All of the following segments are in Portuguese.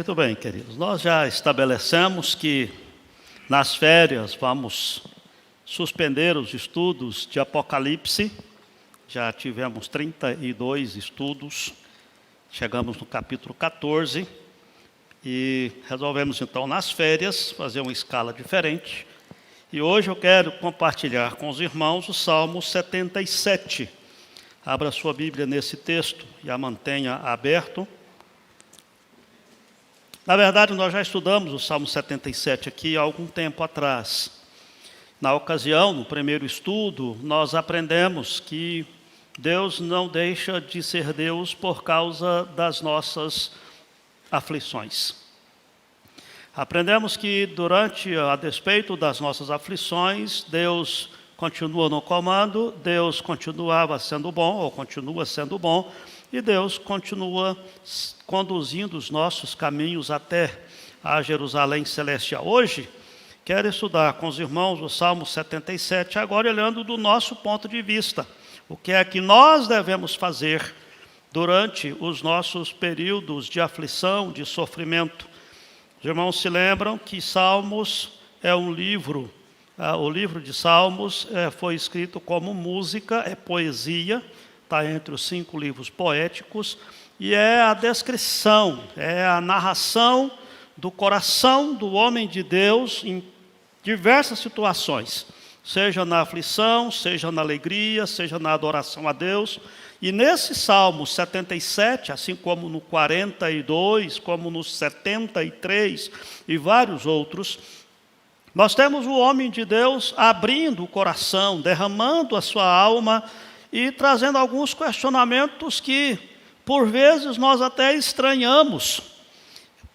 Muito bem, queridos. Nós já estabelecemos que nas férias vamos suspender os estudos de Apocalipse. Já tivemos 32 estudos, chegamos no capítulo 14 e resolvemos então nas férias fazer uma escala diferente. E hoje eu quero compartilhar com os irmãos o Salmo 77. Abra sua Bíblia nesse texto e a mantenha aberto. Na verdade, nós já estudamos o Salmo 77 aqui há algum tempo atrás. Na ocasião, no primeiro estudo, nós aprendemos que Deus não deixa de ser Deus por causa das nossas aflições. Aprendemos que a despeito das nossas aflições, Deus continua no comando, Deus continuava sendo bom, ou continua sendo bom, e Deus continua conduzindo os nossos caminhos até a Jerusalém Celestial. Hoje, quero estudar com os irmãos o Salmo 77, agora olhando do nosso ponto de vista. O que é que nós devemos fazer durante os nossos períodos de aflição, de sofrimento? Os irmãos se lembram que Salmos é um livro, o livro de Salmos foi escrito como música, é poesia, está entre os 5 livros poéticos, e é a descrição, é a narração do coração do homem de Deus em diversas situações, seja na aflição, seja na alegria, seja na adoração a Deus. E nesse Salmo 77, assim como no 42, como no 73 e vários outros, nós temos o homem de Deus abrindo o coração, derramando a sua alma e trazendo alguns questionamentos que, por vezes, nós até estranhamos,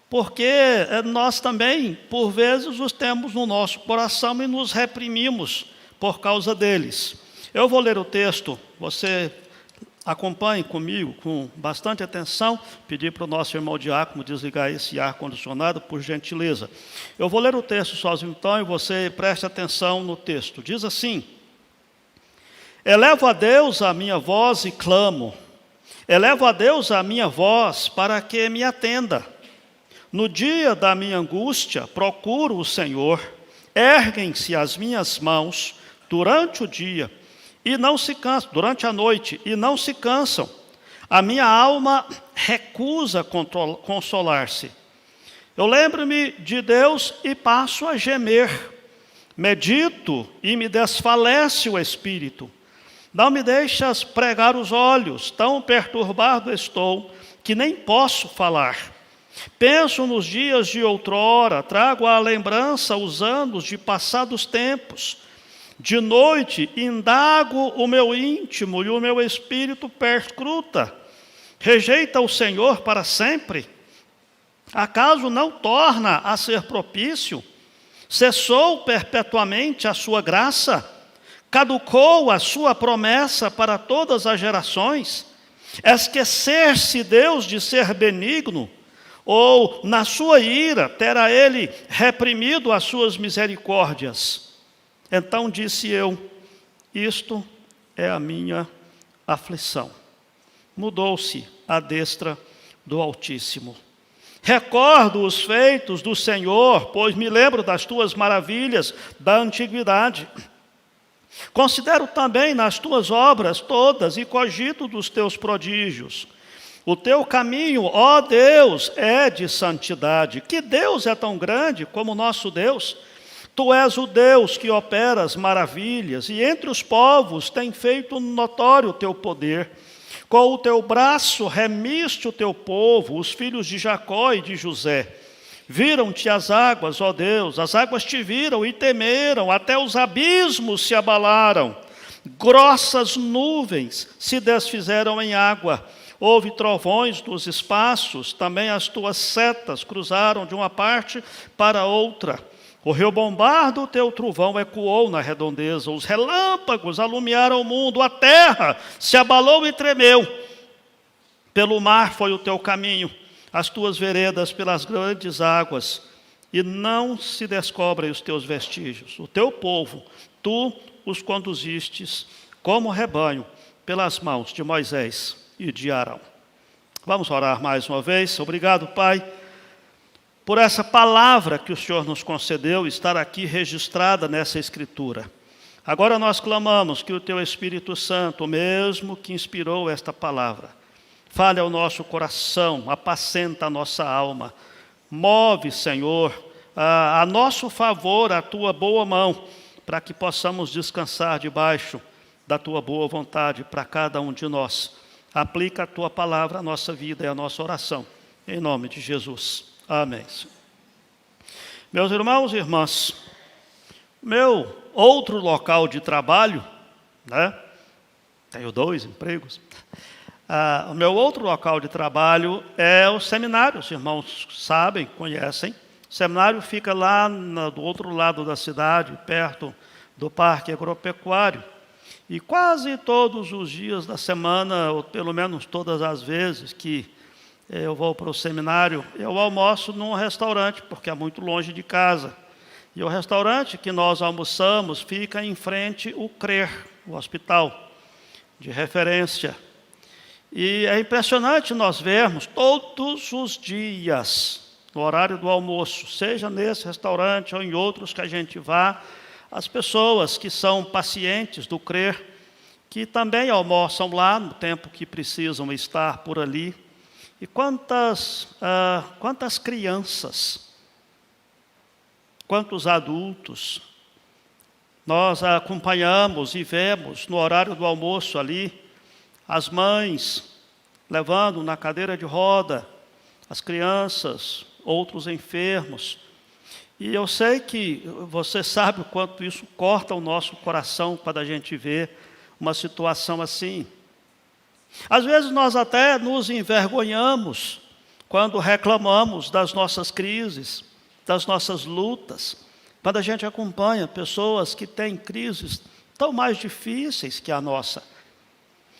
porque nós também, por vezes, os temos no nosso coração e nos reprimimos por causa deles. Eu vou ler o texto, você acompanhe comigo com bastante atenção, pedir para o nosso irmão diácono desligar esse ar-condicionado, por gentileza. Eu vou ler o texto sozinho então e você preste atenção no texto. Diz assim: elevo a Deus a minha voz e clamo, elevo a Deus a minha voz para que me atenda. No dia da minha angústia, procuro o Senhor, erguem-se as minhas mãos durante o dia, e não se cansam, durante a noite, e não se cansam. A minha alma recusa consolar-se. Eu lembro-me de Deus e passo a gemer. Medito e me desfalece o espírito. Não me deixas pregar os olhos, tão perturbado estou, que nem posso falar. Penso nos dias de outrora, trago à lembrança os anos de passados tempos. De noite indago o meu íntimo e o meu espírito perscruta. Rejeita o Senhor para sempre? Acaso não torna a ser propício? Cessou perpetuamente a sua graça? Caducou a sua promessa para todas as gerações? Esquecer-se Deus de ser benigno? Ou, na sua ira, terá ele reprimido as suas misericórdias? Então disse eu, isto é a minha aflição. Mudou-se a destra do Altíssimo. Recordo os feitos do Senhor, pois me lembro das tuas maravilhas da antiguidade. Considero também nas tuas obras todas e cogito dos teus prodígios. O teu caminho, ó Deus, é de santidade. Que Deus é tão grande como o nosso Deus? Tu és o Deus que operas maravilhas, e entre os povos tem feito notório o teu poder. Com o teu braço remiste o teu povo, os filhos de Jacó e de José. Viram-te as águas, ó Deus, as águas te viram e temeram, até os abismos se abalaram. Grossas nuvens se desfizeram em água. Houve trovões nos espaços, também as tuas setas cruzaram de uma parte para outra. O rebombar teu trovão ecoou na redondeza, os relâmpagos alumiaram o mundo, a terra se abalou e tremeu. Pelo mar foi o teu caminho, as tuas veredas pelas grandes águas, e não se descobrem os teus vestígios. O teu povo, tu os conduzistes como rebanho pelas mãos de Moisés e de Arão. Vamos orar mais uma vez. Obrigado, Pai, por essa palavra que o Senhor nos concedeu, estar aqui registrada nessa Escritura. Agora nós clamamos que o Teu Espírito Santo, o mesmo que inspirou esta palavra, fale ao nosso coração, apacenta a nossa alma. Move, Senhor, a nosso favor a Tua boa mão, para que possamos descansar debaixo da Tua boa vontade para cada um de nós. Aplica a Tua palavra à nossa vida e à nossa oração. Em nome de Jesus. Amém. Meus irmãos e irmãs, meu outro local de trabalho, né? Tenho 2 empregos. O meu outro local de trabalho é o seminário. Os irmãos sabem, conhecem. O seminário fica lá do outro lado da cidade, perto do Parque Agropecuário. E quase todos os dias da semana, ou pelo menos todas as vezes que eu vou para o seminário, eu almoço num restaurante, porque é muito longe de casa. E o restaurante que nós almoçamos fica em frente ao CRER, o hospital de referência. E é impressionante nós vermos todos os dias, no horário do almoço, seja nesse restaurante ou em outros que a gente vá, as pessoas que são pacientes do CRER, que também almoçam lá no tempo que precisam estar por ali. E quantas crianças, quantos adultos nós acompanhamos e vemos no horário do almoço ali, as mães levando na cadeira de roda as crianças, outros enfermos. E eu sei que você sabe o quanto isso corta o nosso coração quando a gente vê uma situação assim. Às vezes nós até nos envergonhamos quando reclamamos das nossas crises, das nossas lutas, quando a gente acompanha pessoas que têm crises tão mais difíceis que a nossa.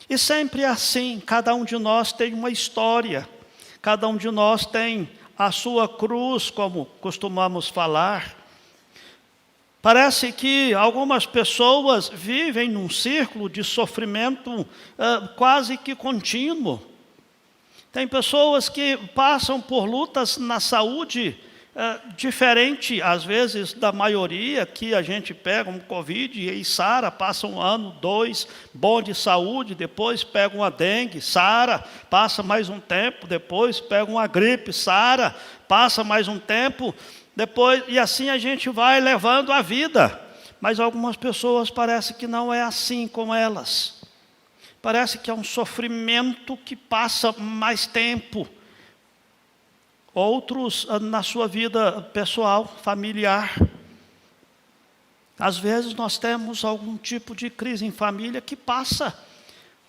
E sempre é assim, cada um de nós tem uma história, cada um de nós tem a sua cruz, como costumamos falar. Parece que algumas pessoas vivem num círculo de sofrimento quase que contínuo. Tem pessoas que passam por lutas na saúde diferente, às vezes, da maioria, que a gente pega um Covid e sara, passa 1 ano, 2, bom de saúde, depois pega uma dengue, sara, passa mais um tempo, depois pega uma gripe, sara, passa mais um tempo, depois, e assim a gente vai levando a vida. Mas algumas pessoas parece que não é assim com elas. Parece que é um sofrimento que passa mais tempo. Outros na sua vida pessoal, familiar. Às vezes nós temos algum tipo de crise em família que passa,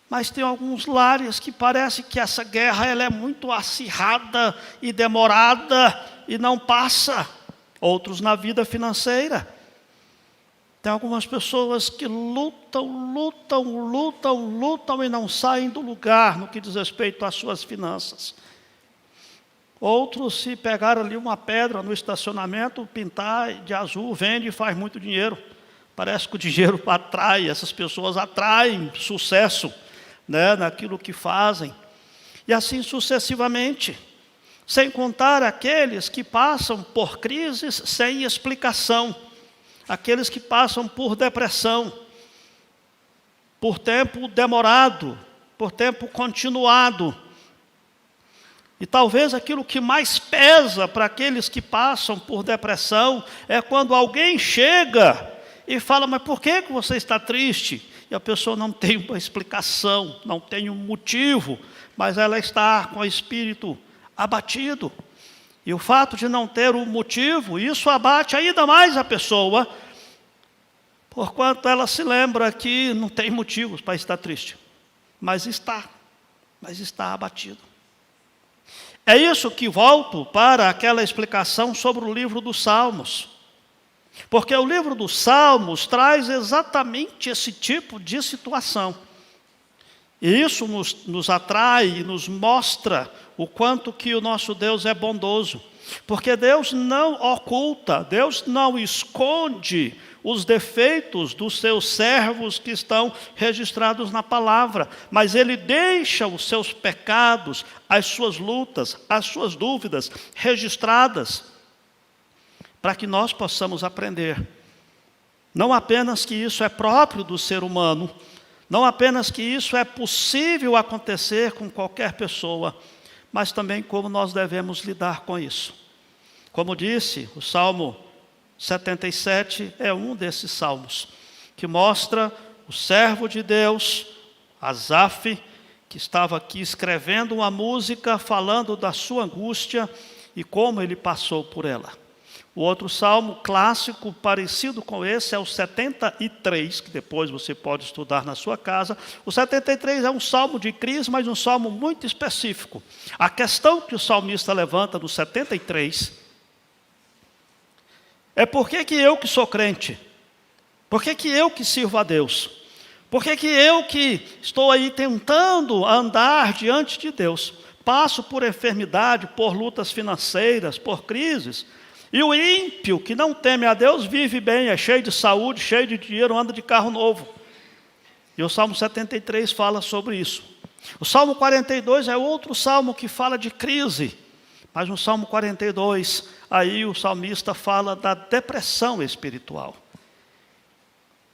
mas tem alguns lares que parece que essa guerra ela é muito acirrada e demorada e não passa. Outros na vida financeira. Tem algumas pessoas que lutam e não saem do lugar no que diz respeito às suas finanças. Outros, se pegar ali uma pedra no estacionamento, pintar de azul, vende e faz muito dinheiro. Parece que o dinheiro atrai, essas pessoas atraem sucesso, né, naquilo que fazem. E assim sucessivamente. Sem contar aqueles que passam por crises sem explicação. Aqueles que passam por depressão. Por tempo demorado, por tempo continuado. E talvez aquilo que mais pesa para aqueles que passam por depressão é quando alguém chega e fala, mas por que você está triste? E a pessoa não tem uma explicação, não tem um motivo, mas ela está com o espírito abatido. E o fato de não ter um motivo, isso abate ainda mais a pessoa, porquanto ela se lembra que não tem motivos para estar triste, mas está abatido. É isso que volto para aquela explicação sobre o livro dos Salmos. Porque o livro dos Salmos traz exatamente esse tipo de situação. E isso nos atrai e nos mostra o quanto que o nosso Deus é bondoso. Porque Deus não oculta, Deus não esconde os defeitos dos seus servos que estão registrados na palavra, mas Ele deixa os seus pecados, as suas lutas, as suas dúvidas registradas. para que nós possamos aprender. Não apenas que isso é próprio do ser humano, não apenas que isso é possível acontecer com qualquer pessoa, mas também como nós devemos lidar com isso. Como disse, o Salmo 77 é um desses salmos, que mostra o servo de Deus, Asaf, que estava aqui escrevendo uma música falando da sua angústia e como ele passou por ela. O outro salmo clássico parecido com esse é o 73, que depois você pode estudar na sua casa. O 73 é um salmo de crise, mas um salmo muito específico. A questão que o salmista levanta no 73 é por que eu que sou crente? Por que eu que sirvo a Deus? Por que eu que estou aí tentando andar diante de Deus, passo por enfermidade, por lutas financeiras, por crises, e o ímpio que não teme a Deus vive bem, é cheio de saúde, cheio de dinheiro, anda de carro novo? E o Salmo 73 fala sobre isso. O Salmo 42 é outro salmo que fala de crise, mas no Salmo 42, aí o salmista fala da depressão espiritual.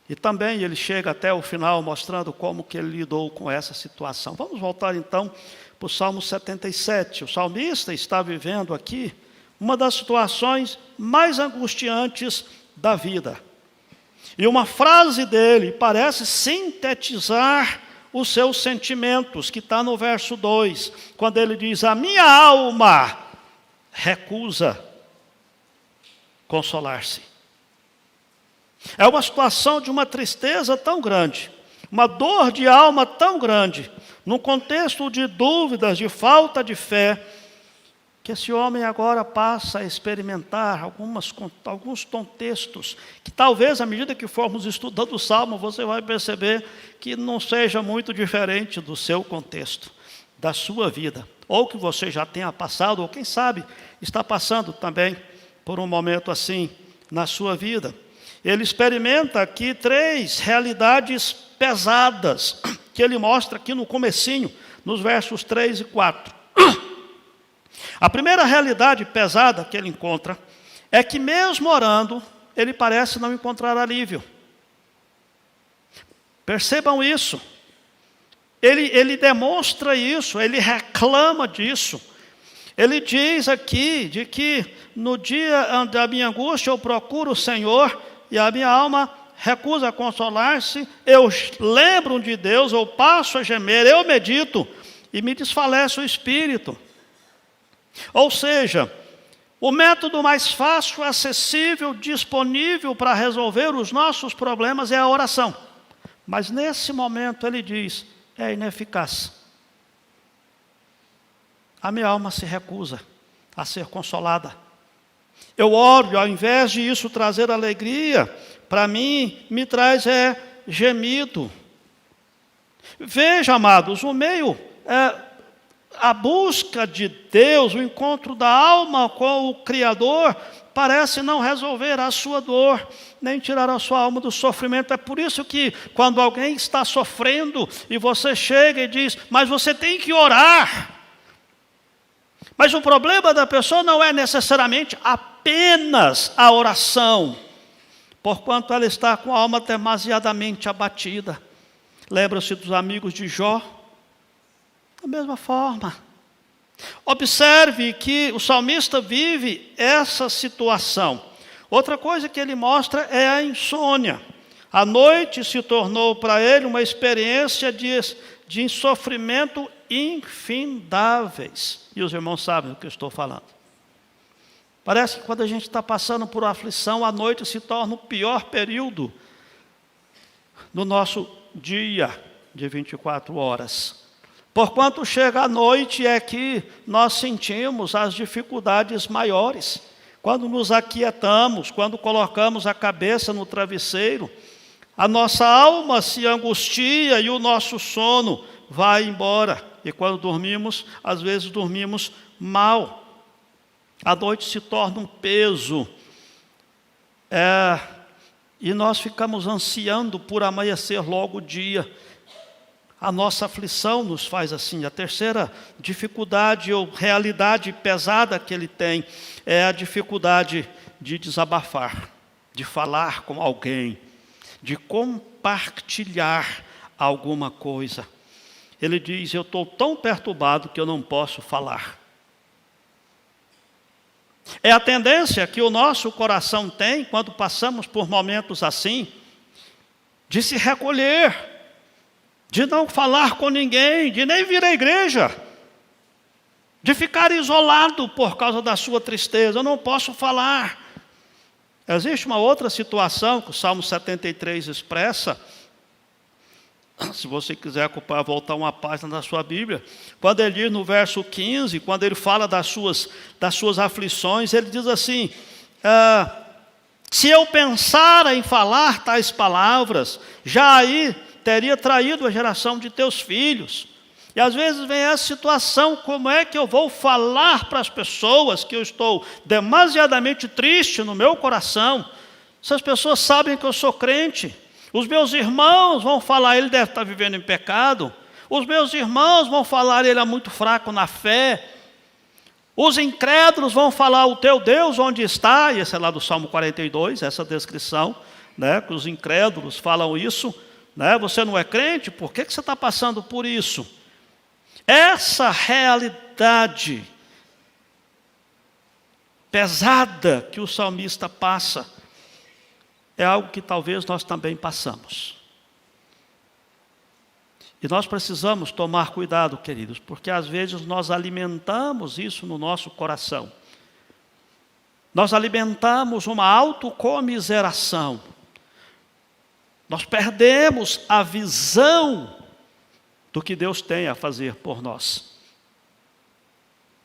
E também ele chega até o final mostrando como que ele lidou com essa situação. Vamos voltar então para o Salmo 77. O salmista está vivendo aqui uma das situações mais angustiantes da vida. E uma frase dele parece sintetizar os seus sentimentos, que está no verso 2, quando ele diz: a minha alma recusa consolar-se. É uma situação de uma tristeza tão grande, uma dor de alma tão grande, num contexto de dúvidas, de falta de fé, que esse homem agora passa a experimentar alguns contextos, que talvez à medida que formos estudando o Salmo, você vai perceber que não seja muito diferente do seu contexto, da sua vida, ou que você já tenha passado, ou quem sabe está passando também por um momento assim na sua vida. Ele experimenta aqui 3 realidades pesadas, que ele mostra aqui no comecinho, nos versos 3 e 4. A primeira realidade pesada que ele encontra é que mesmo orando, ele parece não encontrar alívio. Percebam isso. Ele demonstra isso, ele reclama disso. Ele diz aqui de que no dia da minha angústia eu procuro o Senhor e a minha alma recusa consolar-se, eu lembro de Deus, eu passo a gemer, eu medito e me desfalece o espírito. Ou seja, o método mais fácil, acessível, disponível para resolver os nossos problemas é a oração. Mas nesse momento ele diz, é ineficaz. A minha alma se recusa a ser consolada. Eu oro, ao invés de isso trazer alegria, para mim, me traz gemido. Veja, amados, o meio, a busca de Deus, o encontro da alma com o Criador, parece não resolver a sua dor, nem tirar a sua alma do sofrimento. É por isso que, quando alguém está sofrendo, e você chega e diz, mas você tem que orar. Mas o problema da pessoa não é necessariamente apenas a oração, porquanto ela está com a alma demasiadamente abatida. Lembra-se dos amigos de Jó? Da mesma forma. Observe que o salmista vive essa situação. Outra coisa que ele mostra é a insônia. A noite se tornou para ele uma experiência de sofrimento infindáveis. E os irmãos sabem do que eu estou falando. Parece que quando a gente está passando por aflição, a noite se torna o pior período do nosso dia de 24 horas. Porquanto chega a noite é que nós sentimos as dificuldades maiores. Quando nos aquietamos, quando colocamos a cabeça no travesseiro, a nossa alma se angustia e o nosso sono vai embora. E quando dormimos, às vezes dormimos mal. A noite se torna um peso. E nós ficamos ansiando por amanhecer logo o dia. A nossa aflição nos faz assim. A terceira dificuldade ou realidade pesada que ele tem é a dificuldade de desabafar, de falar com alguém, de compartilhar alguma coisa. Ele diz: eu estou tão perturbado que eu não posso falar. É a tendência que o nosso coração tem quando passamos por momentos assim, de se recolher, de não falar com ninguém, de nem vir à igreja, de ficar isolado por causa da sua tristeza. Eu não posso falar. Existe uma outra situação que o Salmo 73 expressa. Se você quiser ocupar, voltar uma página da sua Bíblia, quando ele diz no verso 15, quando ele fala das suas aflições, ele diz assim: se eu pensara em falar tais palavras, já aí teria traído a geração de teus filhos. E às vezes vem essa situação: como é que eu vou falar para as pessoas que eu estou demasiadamente triste no meu coração? Se as pessoas sabem que eu sou crente, os meus irmãos vão falar: ele deve estar vivendo em pecado. Os meus irmãos vão falar: ele é muito fraco na fé. Os incrédulos vão falar: o teu Deus onde está? E esse é lá do Salmo 42, essa descrição, né, que os incrédulos falam isso, né? Você não é crente? Por que você está passando por isso? Essa realidade pesada que o salmista passa é algo que talvez nós também passamos. E nós precisamos tomar cuidado, queridos, porque às vezes nós alimentamos isso no nosso coração. Nós alimentamos uma autocomiseração. Nós perdemos a visão do que Deus tem a fazer por nós.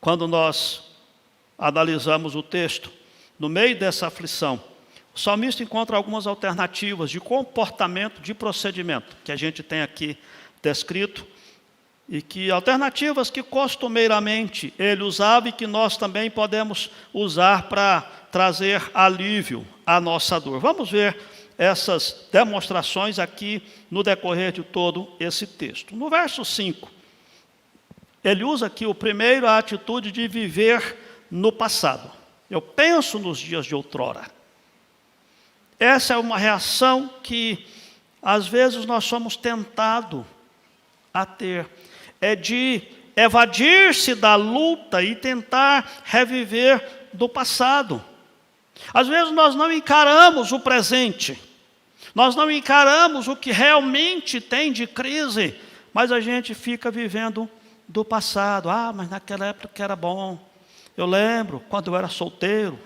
Quando nós analisamos o texto, no meio dessa aflição, o salmista encontra algumas alternativas de comportamento, de procedimento, que a gente tem aqui descrito, e que alternativas que costumeiramente ele usava e que nós também podemos usar para trazer alívio à nossa dor. Vamos ver essas demonstrações aqui no decorrer de todo esse texto. No verso 5, ele usa aqui o primeiro, a atitude de viver no passado. Eu penso nos dias de outrora. Essa é uma reação que, às vezes, nós somos tentados a ter. É de evadir-se da luta e tentar reviver do passado. Às vezes, nós não encaramos o presente. Nós não encaramos o que realmente tem de crise, mas a gente fica vivendo do passado. Mas naquela época era bom. Eu lembro quando eu era solteiro,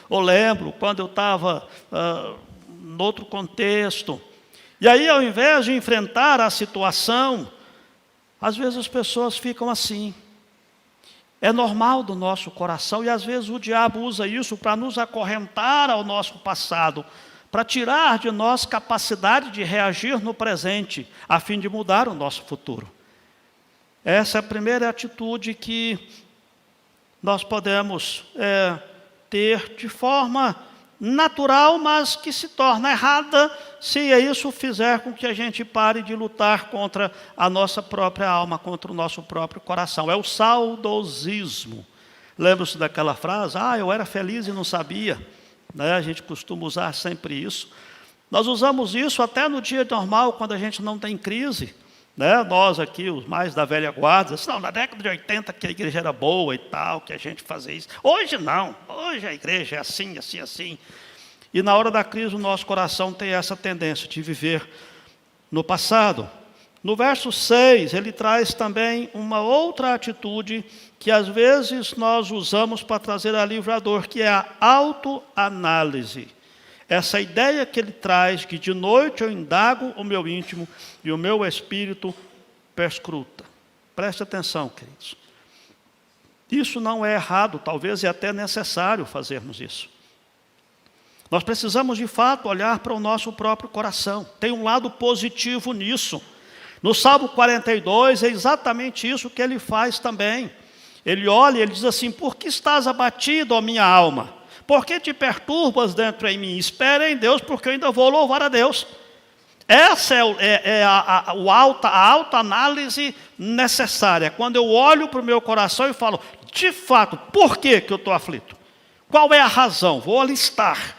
eu lembro quando eu estava em outro contexto. E aí, ao invés de enfrentar a situação, às vezes as pessoas ficam assim. É normal do nosso coração, e às vezes o diabo usa isso para nos acorrentar ao nosso passado, para tirar de nós capacidade de reagir no presente, a fim de mudar o nosso futuro. Essa é a primeira atitude que nós podemos ter de forma natural, mas que se torna errada se isso fizer com que a gente pare de lutar contra a nossa própria alma, contra o nosso próprio coração. É o saudosismo. Lembra-se daquela frase: eu era feliz e não sabia. Né? A gente costuma usar sempre isso. Nós usamos isso até no dia normal, quando a gente não tem crise. Né? Nós aqui, os mais da velha guarda, não, na década de 80 que a igreja era boa e tal, que a gente fazia isso. Hoje não, hoje a igreja é assim, assim, assim. E na hora da crise o nosso coração tem essa tendência de viver no passado. No verso 6, ele traz também uma outra atitude que às vezes nós usamos para trazer alívio à dor, que é a autoanálise. Essa ideia que ele traz, que de noite eu indago o meu íntimo e o meu espírito perscruta. Preste atenção, queridos. Isso não é errado, talvez é até necessário fazermos isso. Nós precisamos, de fato, olhar para o nosso próprio coração. Tem um lado positivo nisso. No Salmo 42, é exatamente isso que ele faz também. Ele olha e ele diz assim: por que estás abatido, ó minha alma? Por que te perturbas dentro em mim? Espera em Deus, porque eu ainda vou louvar a Deus. Essa é a autoanálise necessária. Quando eu olho para o meu coração e falo: de fato, por que eu estou aflito? Qual é a razão? Vou listar.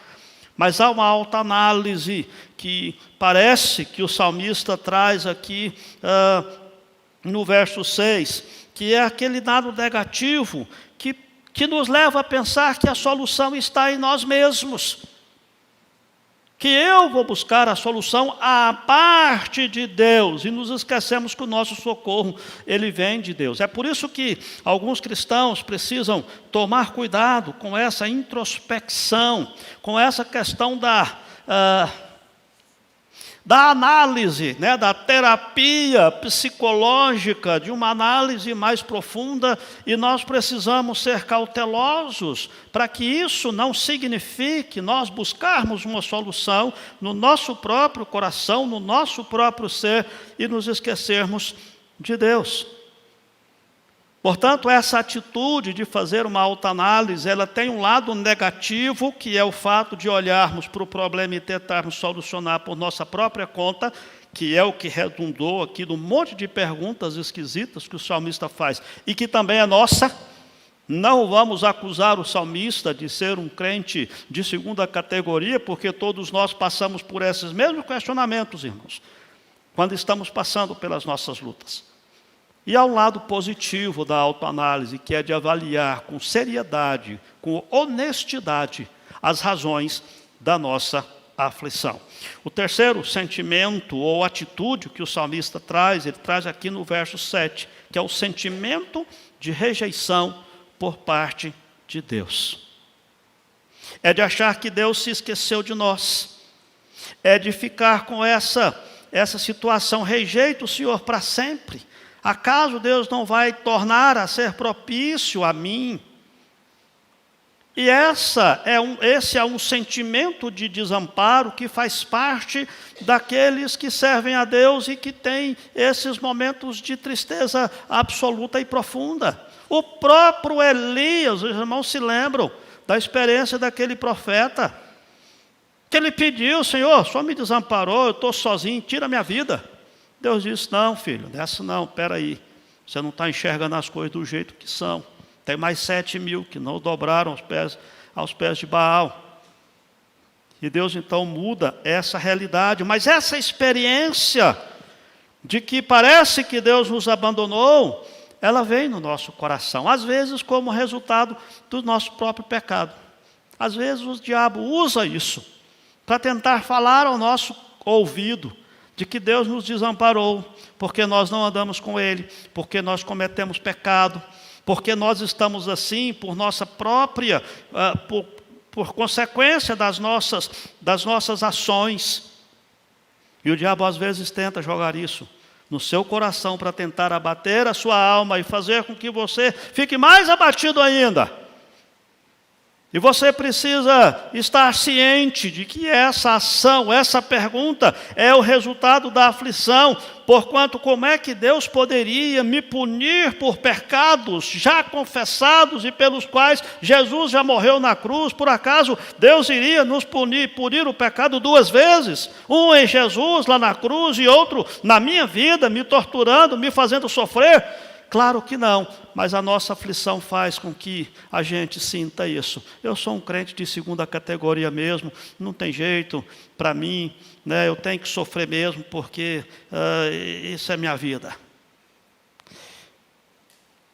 Mas há uma autoanálise que parece que o salmista traz aqui no verso 6, que é aquele dado negativo que nos leva a pensar que a solução está em nós mesmos. Que eu vou buscar a solução à parte de Deus, e nos esquecemos que o nosso socorro, ele vem de Deus. É por isso que alguns cristãos precisam tomar cuidado com essa introspecção, com essa questão da análise, né, da terapia psicológica, de uma análise mais profunda, e nós precisamos ser cautelosos para que isso não signifique nós buscarmos uma solução no nosso próprio coração, no nosso próprio ser, e nos esquecermos de Deus. Portanto, essa atitude de fazer uma autoanálise, ela tem um lado negativo, que é o fato de olharmos para o problema e tentarmos solucionar por nossa própria conta, que é o que redundou aqui num monte de perguntas esquisitas que o salmista faz, e que também é nossa. Não vamos acusar o salmista de ser um crente de segunda categoria, porque todos nós passamos por esses mesmos questionamentos, irmãos, quando estamos passando pelas nossas lutas. E há um lado positivo da autoanálise, que é de avaliar com seriedade, com honestidade, as razões da nossa aflição. O terceiro sentimento ou atitude que o salmista traz, ele traz aqui no verso 7, que é o sentimento de rejeição por parte de Deus. É de achar que Deus se esqueceu de nós. É de ficar com essa situação, rejeito o Senhor para sempre. Acaso Deus não vai tornar a ser propício a mim? E esse é um sentimento de desamparo que faz parte daqueles que servem a Deus e que têm esses momentos de tristeza absoluta e profunda. O próprio Elias, os irmãos se lembram da experiência daquele profeta, que ele pediu: Senhor, só me desamparou, eu estou sozinho, tira a minha vida. Deus disse: não, filho, dessa não, espera aí, você não está enxergando as coisas do jeito que são. Tem mais 7.000 que não dobraram aos pés de Baal. E Deus então muda essa realidade. Mas essa experiência de que parece que Deus nos abandonou, ela vem no nosso coração, às vezes como resultado do nosso próprio pecado. Às vezes o diabo usa isso para tentar falar ao nosso ouvido de que Deus nos desamparou, porque nós não andamos com Ele, porque nós cometemos pecado, porque nós estamos assim por nossa própria, por consequência das nossas ações. E o diabo às vezes tenta jogar isso no seu coração para tentar abater a sua alma e fazer com que você fique mais abatido ainda. E você precisa estar ciente de que essa ação, essa pergunta é o resultado da aflição, porquanto como é que Deus poderia me punir por pecados já confessados e pelos quais Jesus já morreu na cruz? Por acaso Deus iria nos punir o pecado 2 vezes? Um em Jesus lá na cruz e outro na minha vida, me torturando, me fazendo sofrer? Claro que não, mas a nossa aflição faz com que a gente sinta isso. Eu sou um crente de segunda categoria mesmo, não tem jeito para mim, né? Eu tenho que sofrer mesmo, porque isso é minha vida.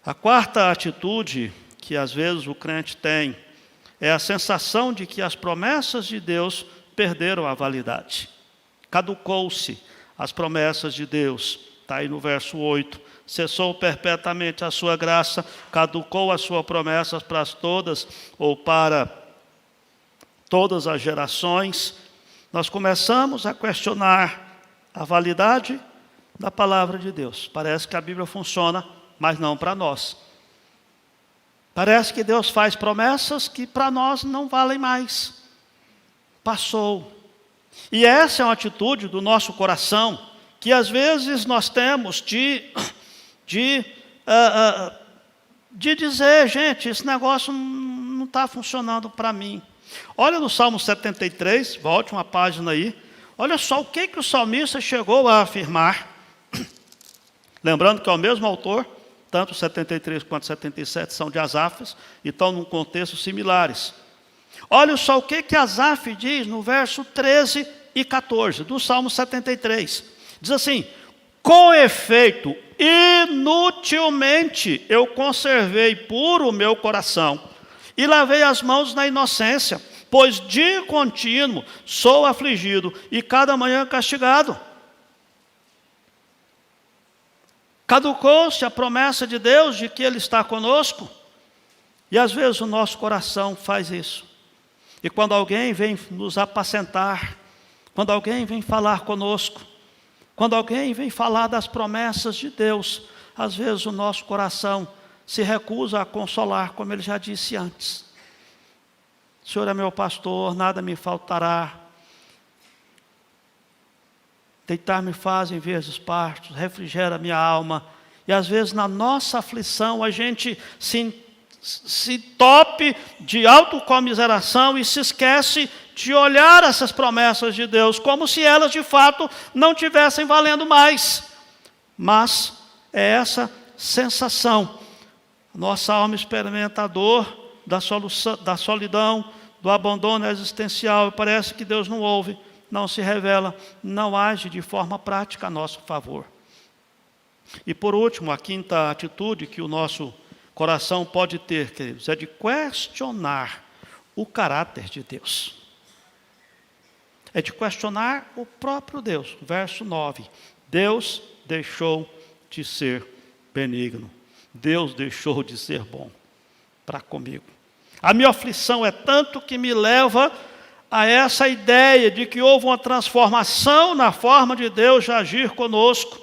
A quarta atitude que às vezes o crente tem é a sensação de que as promessas de Deus perderam a validade. Caducou-se as promessas de Deus. Está aí no verso 8. Cessou perpetuamente a sua graça, caducou as suas promessas para todas ou para todas as gerações. Nós começamos a questionar a validade da palavra de Deus. Parece que a Bíblia funciona, mas não para nós. Parece que Deus faz promessas que para nós não valem mais. Passou. E essa é uma atitude do nosso coração, que às vezes nós temos de dizer: gente, esse negócio não está funcionando para mim. Olha no Salmo 73, volte uma página aí. Olha só o que o salmista chegou a afirmar. Lembrando que é o mesmo autor, tanto 73 quanto 77 são de Asaf, e estão num contexto similares. Olha só o que Asaf diz no verso 13 e 14 do Salmo 73. Diz assim: com efeito, inutilmente eu conservei puro o meu coração e lavei as mãos na inocência, pois de contínuo sou afligido e cada manhã castigado. Caducou-se a promessa de Deus de que Ele está conosco, e às vezes o nosso coração faz isso. E quando alguém vem nos apacentar, quando alguém vem falar conosco, quando alguém vem falar das promessas de Deus, às vezes o nosso coração se recusa a consolar, como ele já disse antes. O Senhor é meu pastor, nada me faltará. Deitar-me faz em vezes partos, refrigera minha alma. E às vezes na nossa aflição a gente se tope de autocomiseração e se esquece de olhar essas promessas de Deus, como se elas de fato não tivessem valendo mais. Mas é essa sensação. Nossa alma experimenta a dor da solidão, do abandono existencial, e parece que Deus não ouve, não se revela, não age de forma prática a nosso favor. E por último, a quinta atitude que o nosso coração pode ter, queridos, é de questionar o caráter de Deus. É de questionar o próprio Deus. Verso 9. Deus deixou de ser benigno. Deus deixou de ser bom para comigo. A minha aflição é tanto que me leva a essa ideia de que houve uma transformação na forma de Deus de agir conosco,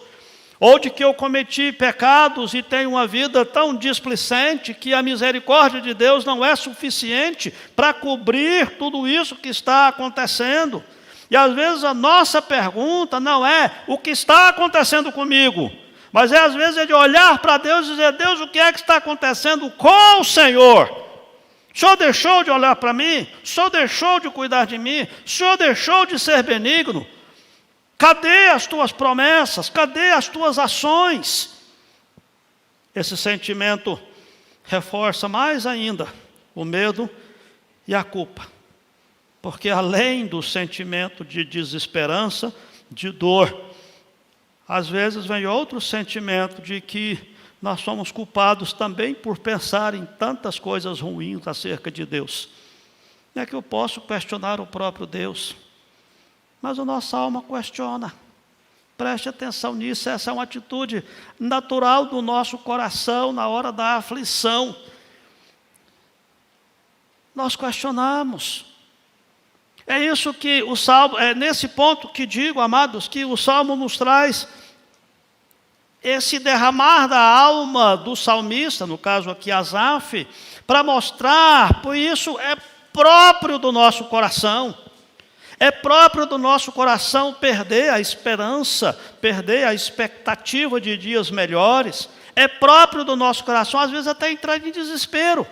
ou de que eu cometi pecados e tenho uma vida tão displicente que a misericórdia de Deus não é suficiente para cobrir tudo isso que está acontecendo. E às vezes a nossa pergunta não é o que está acontecendo comigo, mas às vezes é de olhar para Deus e dizer: Deus, o que é que está acontecendo com o Senhor? O Senhor deixou de olhar para mim? O Senhor deixou de cuidar de mim? O Senhor deixou de ser benigno? Cadê as tuas promessas? Cadê as tuas ações? Esse sentimento reforça mais ainda o medo e a culpa. Porque além do sentimento de desesperança, de dor, às vezes vem outro sentimento de que nós somos culpados também por pensar em tantas coisas ruins acerca de Deus. Não é que eu posso questionar o próprio Deus, mas a nossa alma questiona. Preste atenção nisso, essa é uma atitude natural do nosso coração na hora da aflição. Nós questionamos. É isso que o Salmo, é nesse ponto que digo, amados, que o Salmo nos traz esse derramar da alma do salmista, no caso aqui Asaf, para mostrar, por isso é próprio do nosso coração. É próprio do nosso coração perder a esperança, perder a expectativa de dias melhores. É próprio do nosso coração, às vezes até entrar em desespero,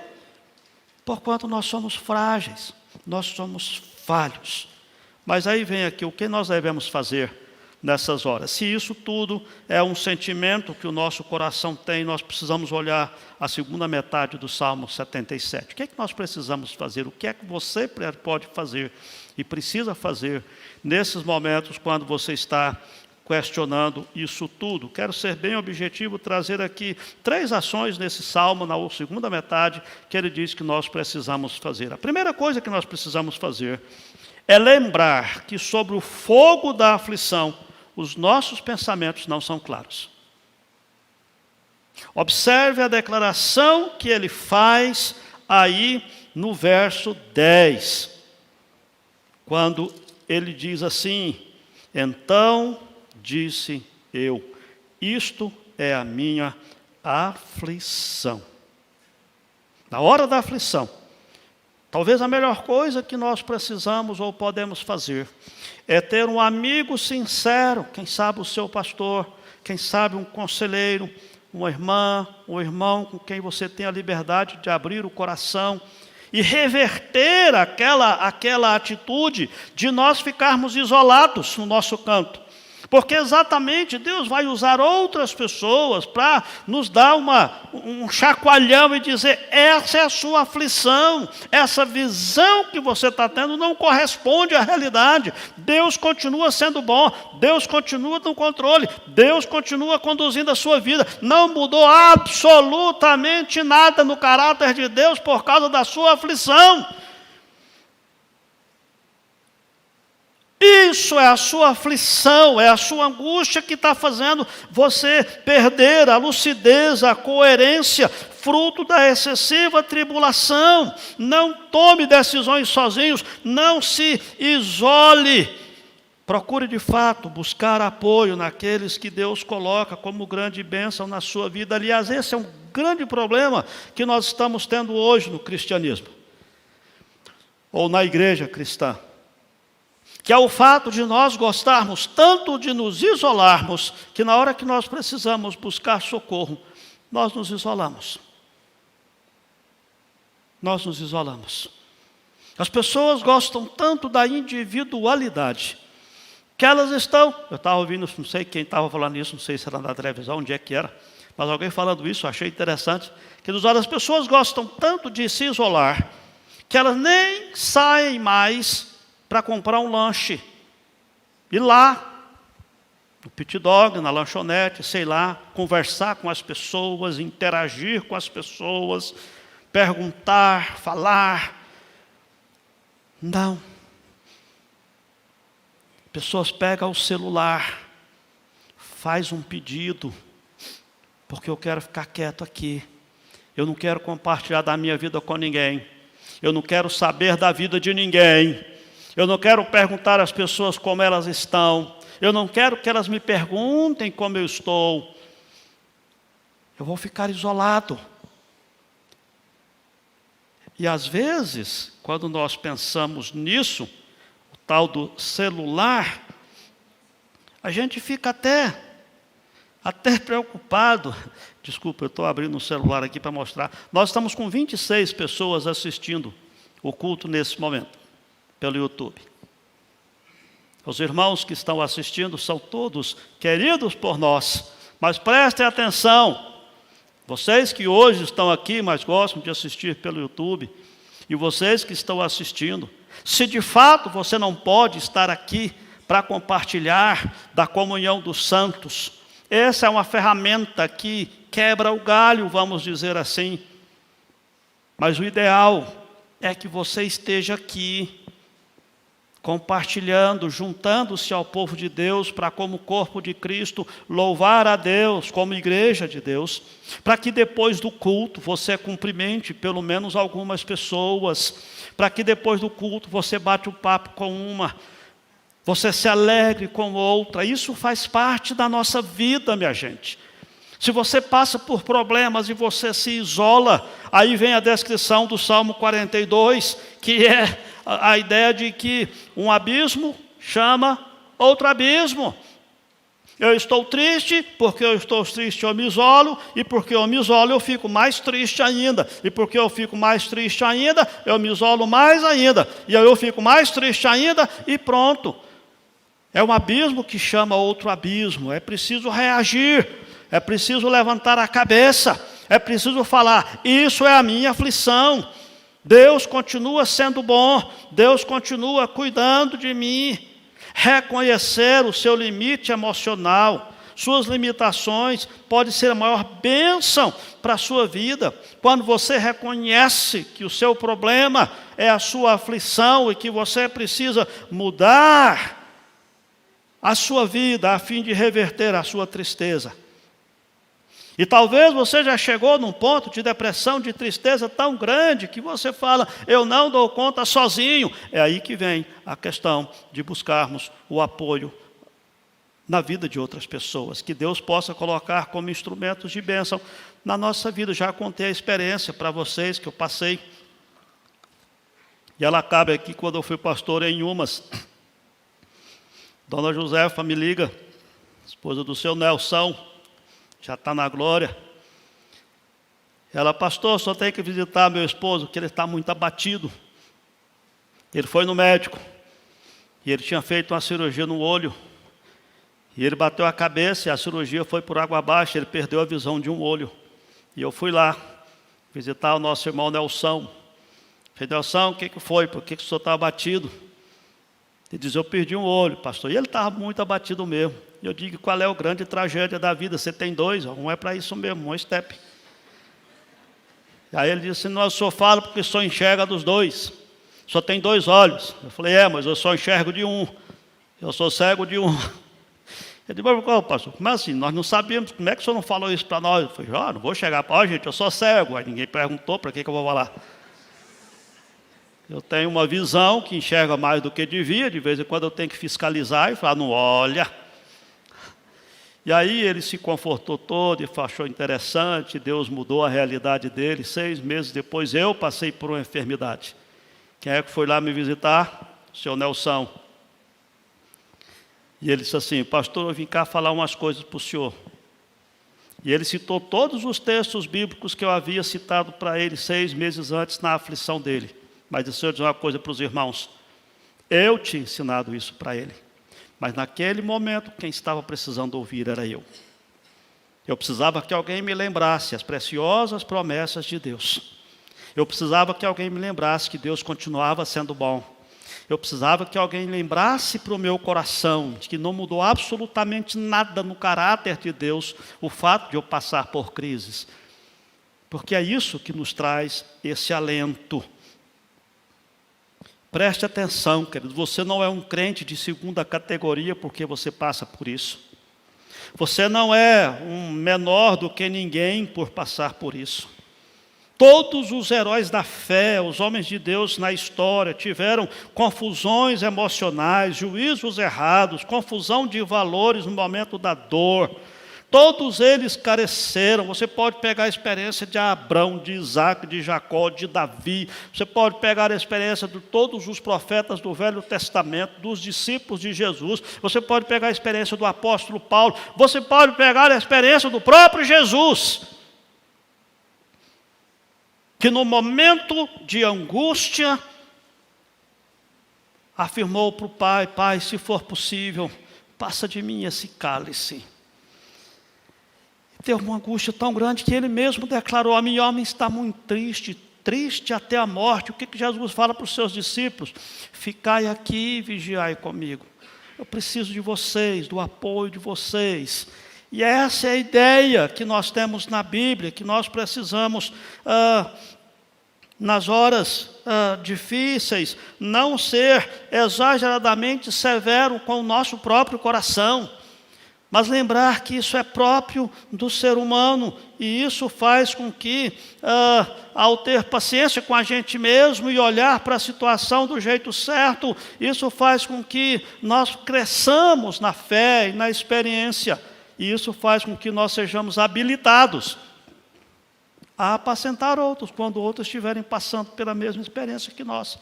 porquanto nós somos frágeis, nós somos falhos. Mas aí vem aqui o que nós devemos fazer nessas horas. Se isso tudo é um sentimento que o nosso coração tem, nós precisamos olhar a segunda metade do Salmo 77. O que é que nós precisamos fazer? O que é que você pode fazer e precisa fazer nesses momentos quando você está questionando isso tudo? Quero ser bem objetivo, trazer aqui 3 ações nesse Salmo, na segunda metade, que ele diz que nós precisamos fazer. A primeira coisa que nós precisamos fazer é lembrar que sobre o fogo da aflição, os nossos pensamentos não são claros. Observe a declaração que ele faz aí no verso 10. Quando ele diz assim: então disse eu, isto é a minha aflição. Na hora da aflição, talvez a melhor coisa que nós precisamos ou podemos fazer é ter um amigo sincero, quem sabe o seu pastor, quem sabe um conselheiro, uma irmã, um irmão com quem você tem a liberdade de abrir o coração e reverter aquela atitude de nós ficarmos isolados no nosso canto. Porque exatamente Deus vai usar outras pessoas para nos dar um chacoalhão e dizer: essa é a sua aflição, essa visão que você está tendo não corresponde à realidade. Deus continua sendo bom, Deus continua no controle, Deus continua conduzindo a sua vida. Não mudou absolutamente nada no caráter de Deus por causa da sua aflição. Isso é a sua aflição, é a sua angústia que está fazendo você perder a lucidez, a coerência, fruto da excessiva tribulação. Não tome decisões sozinhos, não se isole. Procure de fato buscar apoio naqueles que Deus coloca como grande bênção na sua vida. Aliás, esse é um grande problema que nós estamos tendo hoje no cristianismo, ou na igreja cristã. Que é o fato de nós gostarmos tanto de nos isolarmos, que na hora que nós precisamos buscar socorro, nós nos isolamos. Nós nos isolamos. As pessoas gostam tanto da individualidade, que elas estão... Eu estava ouvindo, não sei quem estava falando isso, não sei se era na televisão, onde é que era, mas alguém falando isso, eu achei interessante, que as pessoas gostam tanto de se isolar, que elas nem saem mais para comprar um lanche, ir lá, no pit dog, na lanchonete, sei lá, conversar com as pessoas, interagir com as pessoas, perguntar, falar. Não. Pessoas pegam o celular, faz um pedido, porque eu quero ficar quieto aqui, eu não quero compartilhar da minha vida com ninguém, eu não quero saber da vida de ninguém, eu não quero perguntar às pessoas como elas estão. Eu não quero que elas me perguntem como eu estou. Eu vou ficar isolado. E às vezes, quando nós pensamos nisso, o tal do celular, a gente fica até preocupado. Desculpa, eu estou abrindo o celular aqui para mostrar. Nós estamos com 26 pessoas assistindo o culto nesse momento, pelo YouTube. Os irmãos que estão assistindo são todos queridos por nós, mas prestem atenção, vocês que hoje estão aqui, mas gostam de assistir pelo YouTube, e vocês que estão assistindo, se de fato você não pode estar aqui para compartilhar da comunhão dos santos, essa é uma ferramenta que quebra o galho, vamos dizer assim, mas o ideal é que você esteja aqui, compartilhando, juntando-se ao povo de Deus, para como corpo de Cristo, louvar a Deus, como igreja de Deus, para que depois do culto você cumprimente pelo menos algumas pessoas, para que depois do culto você bate o papo com uma, você se alegre com outra. Isso faz parte da nossa vida, minha gente. Se você passa por problemas e você se isola, aí vem a descrição do Salmo 42, que é a ideia de que um abismo chama outro abismo. Eu estou triste, porque eu estou triste eu me isolo, e porque eu me isolo eu fico mais triste ainda, e porque eu fico mais triste ainda, eu me isolo mais ainda, e aí eu fico mais triste ainda, e pronto. É um abismo que chama outro abismo. É preciso reagir, é preciso levantar a cabeça, é preciso falar: isso é a minha aflição. Deus continua sendo bom, Deus continua cuidando de mim. Reconhecer o seu limite emocional, suas limitações, pode ser a maior bênção para a sua vida. Quando você reconhece que o seu problema é a sua aflição e que você precisa mudar a sua vida a fim de reverter a sua tristeza. E talvez você já chegou num ponto de depressão, de tristeza tão grande, que você fala: eu não dou conta sozinho. É aí que vem a questão de buscarmos o apoio na vida de outras pessoas, que Deus possa colocar como instrumentos de bênção na nossa vida. Já contei a experiência para vocês que eu passei, e ela cabe aqui quando eu fui pastor em Umas. Dona Josefa me liga, esposa do seu Nelson, já está na glória. Ela: pastor, só tem que visitar meu esposo, que ele está muito abatido. Ele foi no médico, e ele tinha feito uma cirurgia no olho, E ele bateu a cabeça e a cirurgia foi por água abaixo, ele perdeu a visão de um olho. E eu fui lá visitar o nosso irmão Nelson. Falei, Nelson, o que foi? Por que o senhor está abatido? Ele diz, eu perdi um olho, pastor. E ele estava muito abatido mesmo. E eu digo, qual é a grande tragédia da vida? Você tem dois, um é para isso mesmo, um step. Aí ele disse, não, eu só falo porque só enxerga dos dois. Só tem dois olhos. Eu falei, mas eu só enxergo de um. Eu sou cego de um. Ele disse, mas pastor, como assim? Nós não sabíamos, como é que o senhor não falou isso para nós? Eu falei, não vou chegar para gente, eu sou cego. Aí ninguém perguntou, para que eu vou falar? Eu tenho uma visão que enxerga mais do que devia, de vez em quando eu tenho que fiscalizar e falar, não olha. E aí ele se confortou todo e achou interessante, Deus mudou a realidade dele. 6 meses depois eu passei por uma enfermidade. Quem é que foi lá me visitar? O senhor Nelson. E ele disse assim, pastor, eu vim cá falar umas coisas para o senhor. E ele citou todos os textos bíblicos que eu havia citado para ele 6 meses antes na aflição dele. Mas deixa eu dizer uma coisa para os irmãos. Eu tinha ensinado isso para ele. Mas naquele momento, quem estava precisando ouvir era eu. Eu precisava que alguém me lembrasse as preciosas promessas de Deus. Eu precisava que alguém me lembrasse que Deus continuava sendo bom. Eu precisava que alguém lembrasse para o meu coração de que não mudou absolutamente nada no caráter de Deus o fato de eu passar por crises. Porque é isso que nos traz esse alento. Preste atenção, querido, você não é um crente de segunda categoria porque você passa por isso. Você não é um menor do que ninguém por passar por isso. Todos os heróis da fé, os homens de Deus na história, tiveram confusões emocionais, juízos errados, confusão de valores no momento da dor. Todos eles careceram. Você pode pegar a experiência de Abraão, de Isaac, de Jacó, de Davi. Você pode pegar a experiência de todos os profetas do Velho Testamento, dos discípulos de Jesus. Você pode pegar a experiência do apóstolo Paulo. Você pode pegar a experiência do próprio Jesus, que no momento de angústia, afirmou para o Pai, Pai, se for possível, passa de mim esse cálice. Teve uma angústia tão grande que ele mesmo declarou, a minha alma está muito triste, triste até a morte. O que Jesus fala para os seus discípulos? Ficai aqui e vigiai comigo. Eu preciso de vocês, do apoio de vocês. E essa é a ideia que nós temos na Bíblia, que nós precisamos, nas horas difíceis, não ser exageradamente severo com o nosso próprio coração, mas lembrar que isso é próprio do ser humano, e isso faz com que, ao ter paciência com a gente mesmo e olhar para a situação do jeito certo, isso faz com que nós cresçamos na fé e na experiência, e isso faz com que nós sejamos habilitados a apacentar outros, quando outros estiverem passando pela mesma experiência que nós.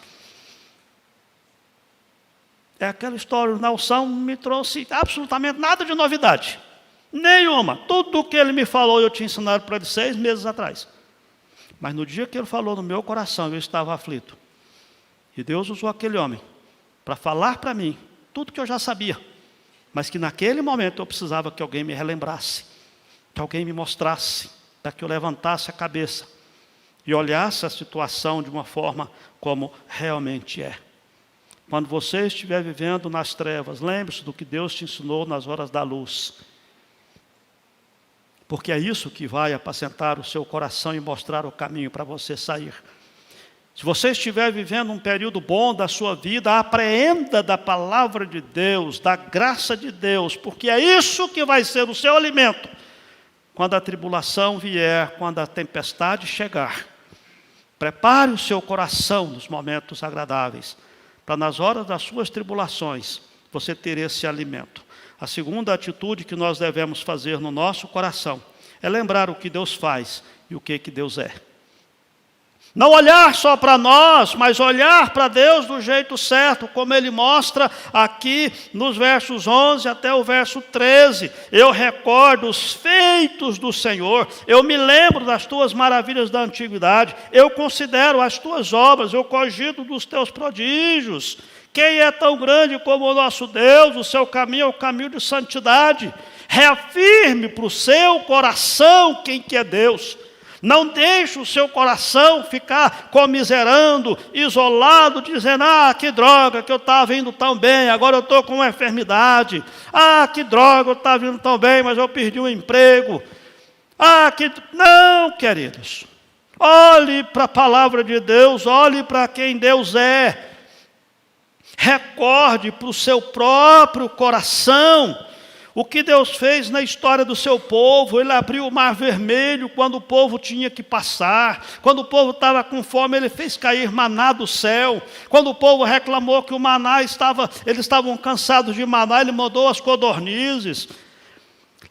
É aquela história, o Nelson não me trouxe absolutamente nada de novidade. Nenhuma. Tudo o que ele me falou, eu tinha ensinado para ele 6 meses atrás. Mas no dia que ele falou no meu coração, eu estava aflito. E Deus usou aquele homem para falar para mim tudo que eu já sabia. Mas que naquele momento eu precisava que alguém me relembrasse. Que alguém me mostrasse. Para que eu levantasse a cabeça. E olhasse a situação de uma forma como realmente é. Quando você estiver vivendo nas trevas, lembre-se do que Deus te ensinou nas horas da luz. Porque é isso que vai apacentar o seu coração e mostrar o caminho para você sair. Se você estiver vivendo um período bom da sua vida, apreenda da palavra de Deus, da graça de Deus, porque é isso que vai ser o seu alimento. Quando a tribulação vier, quando a tempestade chegar, prepare o seu coração nos momentos agradáveis, para nas horas das suas tribulações, você ter esse alimento. A segunda atitude que nós devemos fazer no nosso coração é lembrar o que Deus faz e o que Deus é. Não olhar só para nós, mas olhar para Deus do jeito certo, como Ele mostra aqui nos versos 11 até o verso 13. Eu recordo os feitos do Senhor, eu me lembro das Tuas maravilhas da antiguidade, eu considero as Tuas obras, eu cogito dos Teus prodígios. Quem é tão grande como o nosso Deus? O seu caminho é o caminho de santidade. Reafirme para o seu coração quem que é Deus. Não deixe o seu coração ficar comiserando, isolado, dizendo: ah, que droga, que eu estava indo tão bem, agora eu estou com uma enfermidade. Ah, que droga, eu estava indo tão bem, mas eu perdi o emprego. Não, queridos. Olhe para a palavra de Deus, olhe para quem Deus é. Recorde para o seu próprio coração o que Deus fez na história do seu povo. Ele abriu o mar vermelho quando o povo tinha que passar. Quando o povo estava com fome, ele fez cair maná do céu. Quando o povo reclamou que o maná eles estavam cansados de maná, ele mandou as codornizes.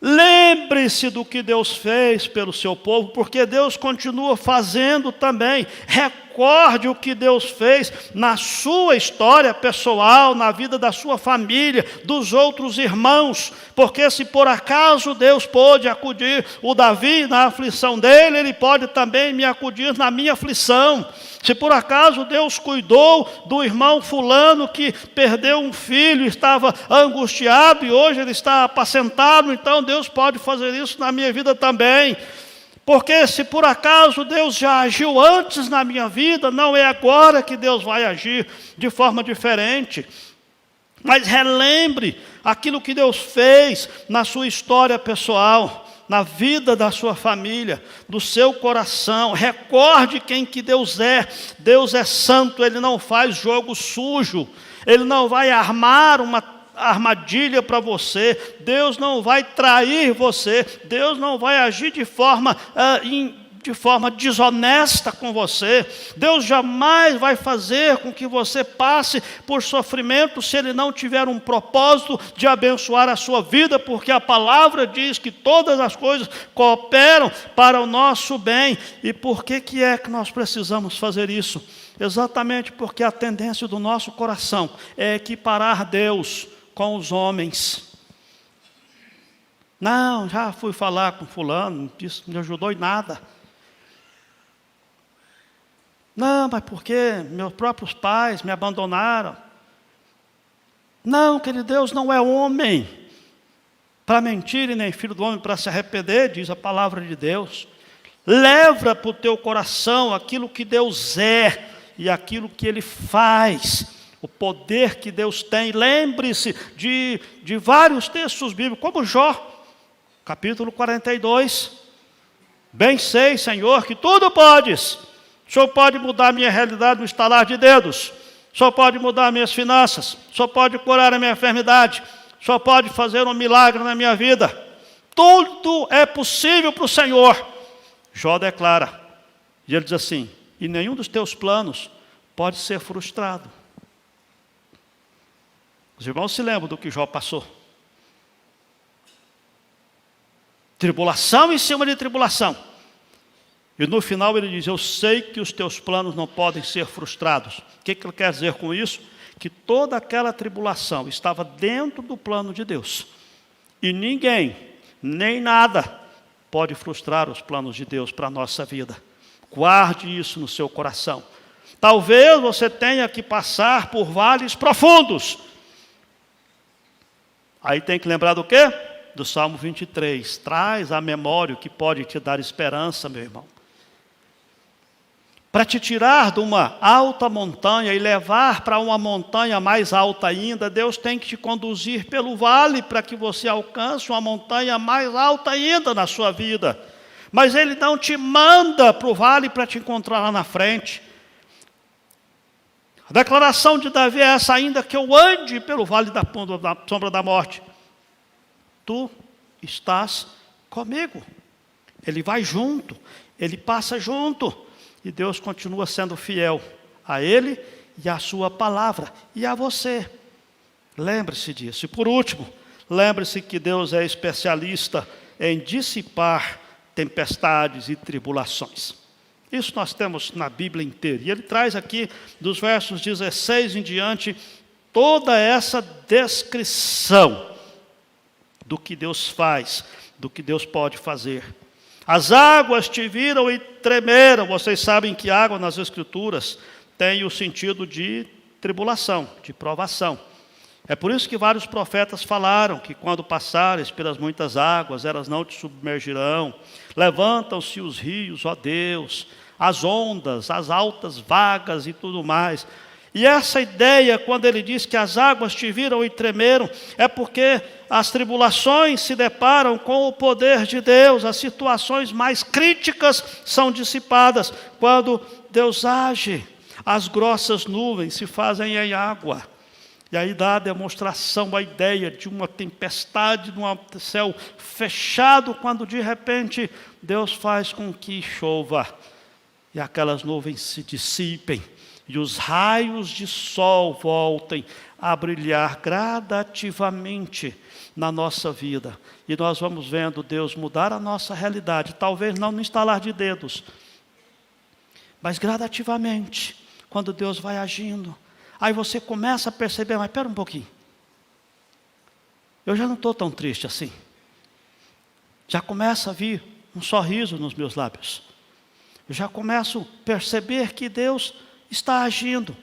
Lembre-se do que Deus fez pelo seu povo, porque Deus continua fazendo também. Recorde o que Deus fez na sua história pessoal, na vida da sua família, dos outros irmãos. Porque se por acaso Deus pôde acudir o Davi na aflição dele, Ele pode também me acudir na minha aflição. Se por acaso Deus cuidou do irmão fulano que perdeu um filho, estava angustiado e hoje ele está apacentado, então Deus pode fazer isso na minha vida também. Porque se por acaso Deus já agiu antes na minha vida, não é agora que Deus vai agir de forma diferente. Mas relembre aquilo que Deus fez na sua história pessoal, na vida da sua família, do seu coração. Recorde quem que Deus é. Deus é santo, Ele não faz jogo sujo. Ele não vai armar uma armadilha para você. Deus não vai trair você. Deus não vai agir de forma desonesta com você. Deus jamais vai fazer com que você passe por sofrimento se Ele não tiver um propósito de abençoar a sua vida, porque a palavra diz que todas as coisas cooperam para o nosso bem. E por que é que nós precisamos fazer isso? Exatamente porque a tendência do nosso coração é equiparar Deus com os homens. Não, já fui falar com fulano, isso não me ajudou em nada. Não, mas porque meus próprios pais me abandonaram. Não, querido, Deus não é homem para mentir e nem filho do homem para se arrepender, diz a palavra de Deus. Leva para o teu coração aquilo que Deus é e aquilo que Ele faz, o poder que Deus tem. Lembre-se de vários textos bíblicos, como Jó, capítulo 42. Bem sei, Senhor, que tudo podes. O Senhor pode mudar a minha realidade no estalar de dedos. O Senhor pode mudar minhas finanças. O Senhor pode curar a minha enfermidade. O Senhor pode fazer um milagre na minha vida. Tudo é possível para o Senhor. Jó declara. E ele diz assim: e nenhum dos teus planos pode ser frustrado. Os irmãos se lembram do que Jó passou. Tribulação em cima de tribulação. E no final ele diz: eu sei que os teus planos não podem ser frustrados. O que ele quer dizer com isso? Que toda aquela tribulação estava dentro do plano de Deus. E ninguém, nem nada, pode frustrar os planos de Deus para a nossa vida. Guarde isso no seu coração. Talvez você tenha que passar por vales profundos. Aí tem que lembrar do quê? Do Salmo 23. Traz à memória o que pode te dar esperança, meu irmão. Para te tirar de uma alta montanha e levar para uma montanha mais alta ainda, Deus tem que te conduzir pelo vale para que você alcance uma montanha mais alta ainda na sua vida. Mas Ele não te manda para o vale para te encontrar lá na frente. A declaração de Davi é essa: ainda que eu ande pelo vale da sombra da morte, tu estás comigo. Ele vai junto, Ele passa junto. E Deus continua sendo fiel a Ele e à sua palavra e a você. Lembre-se disso. E por último, lembre-se que Deus é especialista em dissipar tempestades e tribulações. Isso nós temos na Bíblia inteira. E Ele traz aqui, dos versos 16 em diante, toda essa descrição do que Deus faz, do que Deus pode fazer. As águas te viram e tremeram. Vocês sabem que água nas Escrituras tem o sentido de tribulação, de provação. É por isso que vários profetas falaram que quando passares pelas muitas águas, elas não te submergirão. Levantam-se os rios, ó Deus, as ondas, as altas vagas e tudo mais. E essa ideia, quando ele diz que as águas te viram e tremeram, é porque as tribulações se deparam com o poder de Deus. As situações mais críticas são dissipadas quando Deus age. As grossas nuvens se fazem em água. E aí dá a demonstração, a ideia de uma tempestade, de um céu fechado, quando de repente Deus faz com que chova. E aquelas nuvens se dissipem. E os raios de sol voltem a brilhar gradativamente na nossa vida. E nós vamos vendo Deus mudar a nossa realidade. Talvez não no estalar de dedos, mas gradativamente, quando Deus vai agindo. Aí você começa a perceber, mas espera um pouquinho. Eu já não estou tão triste assim. Já começa a vir um sorriso nos meus lábios. Eu já começo a perceber que Deus está agindo.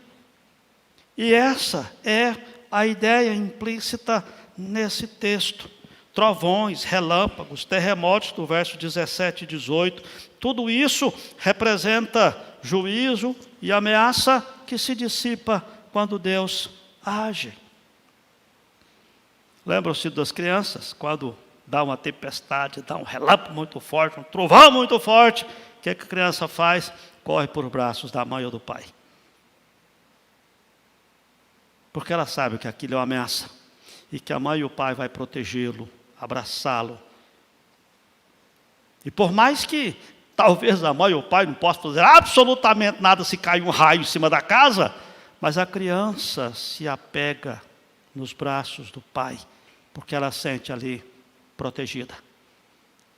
E essa é a ideia implícita nesse texto. Trovões, relâmpagos, terremotos, do verso 17 e 18. Tudo isso representa juízo e ameaça que se dissipa quando Deus age. Lembram-se das crianças, quando dá uma tempestade, dá um relâmpago muito forte, um trovão muito forte, o que a criança faz? Corre por braços da mãe ou do pai. Porque ela sabe que aquilo é uma ameaça, e que a mãe e o pai vai protegê-lo, abraçá-lo. E por mais que talvez a mãe ou o pai não possam fazer absolutamente nada se cair um raio em cima da casa, mas a criança se apega nos braços do pai, porque ela sente ali protegida.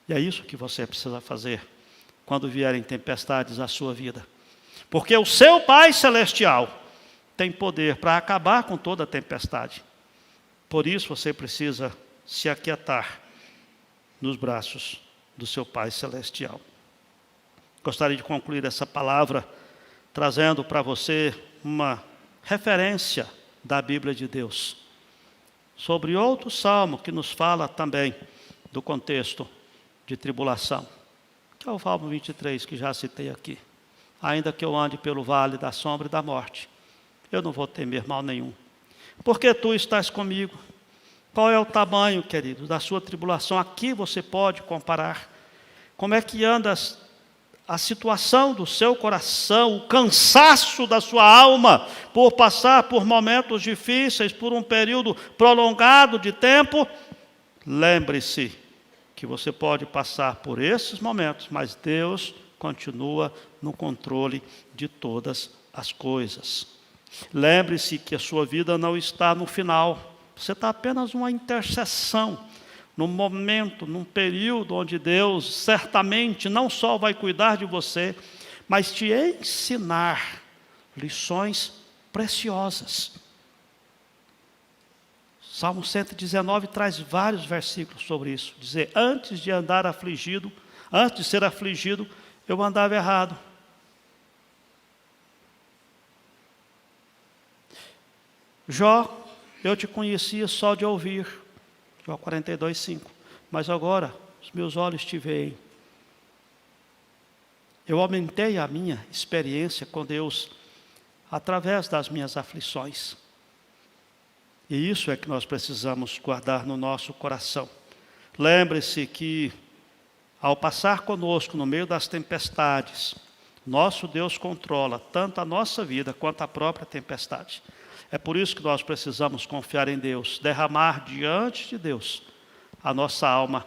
E é isso que você precisa fazer quando vierem tempestades à sua vida. Porque o seu Pai Celestial tem poder para acabar com toda a tempestade. Por isso você precisa se aquietar nos braços do seu Pai Celestial. Gostaria de concluir essa palavra trazendo para você uma referência da Bíblia de Deus sobre outro salmo que nos fala também do contexto de tribulação, que é o Salmo 23, que já citei aqui. Ainda que eu ande pelo vale da sombra e da morte, eu não vou temer mal nenhum, porque tu estás comigo. Qual é o tamanho, querido, da sua tribulação? Aqui você pode comparar como é que anda a situação do seu coração, o cansaço da sua alma, por passar por momentos difíceis, por um período prolongado de tempo. Lembre-se que você pode passar por esses momentos, mas Deus continua no controle de todas as coisas. Lembre-se que a sua vida não está no final. Você está apenas numa intercessão, num momento, num período onde Deus certamente não só vai cuidar de você, mas te ensinar lições preciosas. Salmo 119 traz vários versículos sobre isso. Dizer, antes de andar afligido, antes de ser afligido, eu andava errado. Jó, eu te conhecia só de ouvir. Jó 42:5. Mas agora os meus olhos te veem. Eu aumentei a minha experiência com Deus através das minhas aflições. E isso é que nós precisamos guardar no nosso coração. Lembre-se que ao passar conosco no meio das tempestades, nosso Deus controla tanto a nossa vida quanto a própria tempestade. É por isso que nós precisamos confiar em Deus, derramar diante de Deus a nossa alma,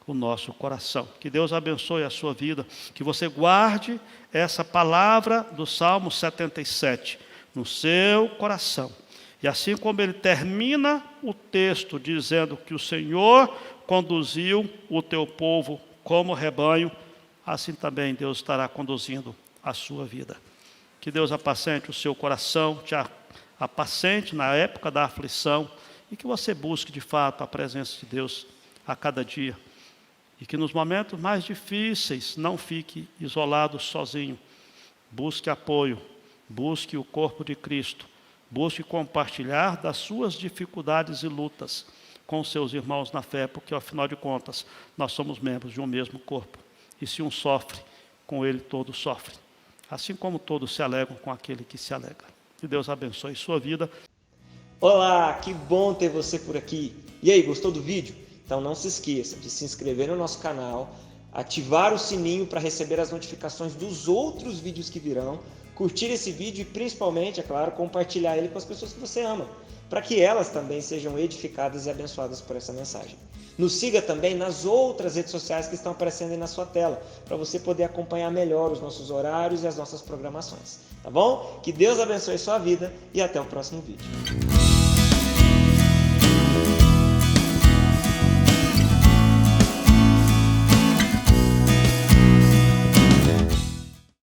o nosso coração. Que Deus abençoe a sua vida, que você guarde essa palavra do Salmo 77 no seu coração. E assim como ele termina o texto dizendo que o Senhor conduziu o teu povo como rebanho, assim também Deus estará conduzindo a sua vida. Que Deus apacente o seu coração, te apacente na época da aflição e que você busque de fato a presença de Deus a cada dia. E que nos momentos mais difíceis não fique isolado sozinho. Busque apoio, busque o corpo de Cristo Busque compartilhar das suas dificuldades e lutas com seus irmãos na fé, porque, afinal de contas, nós somos membros de um mesmo corpo. E se um sofre, com ele todos sofrem. Assim como todos se alegram com aquele que se alegra. Que Deus abençoe sua vida. Olá, que bom ter você por aqui. E aí, gostou do vídeo? Então não se esqueça de se inscrever no nosso canal, ativar o sininho para receber as notificações dos outros vídeos que virão, curtir esse vídeo e principalmente, é claro, compartilhar ele com as pessoas que você ama, para que elas também sejam edificadas e abençoadas por essa mensagem. Nos siga também nas outras redes sociais que estão aparecendo aí na sua tela, para você poder acompanhar melhor os nossos horários e as nossas programações. Tá bom? Que Deus abençoe sua vida e até o próximo vídeo.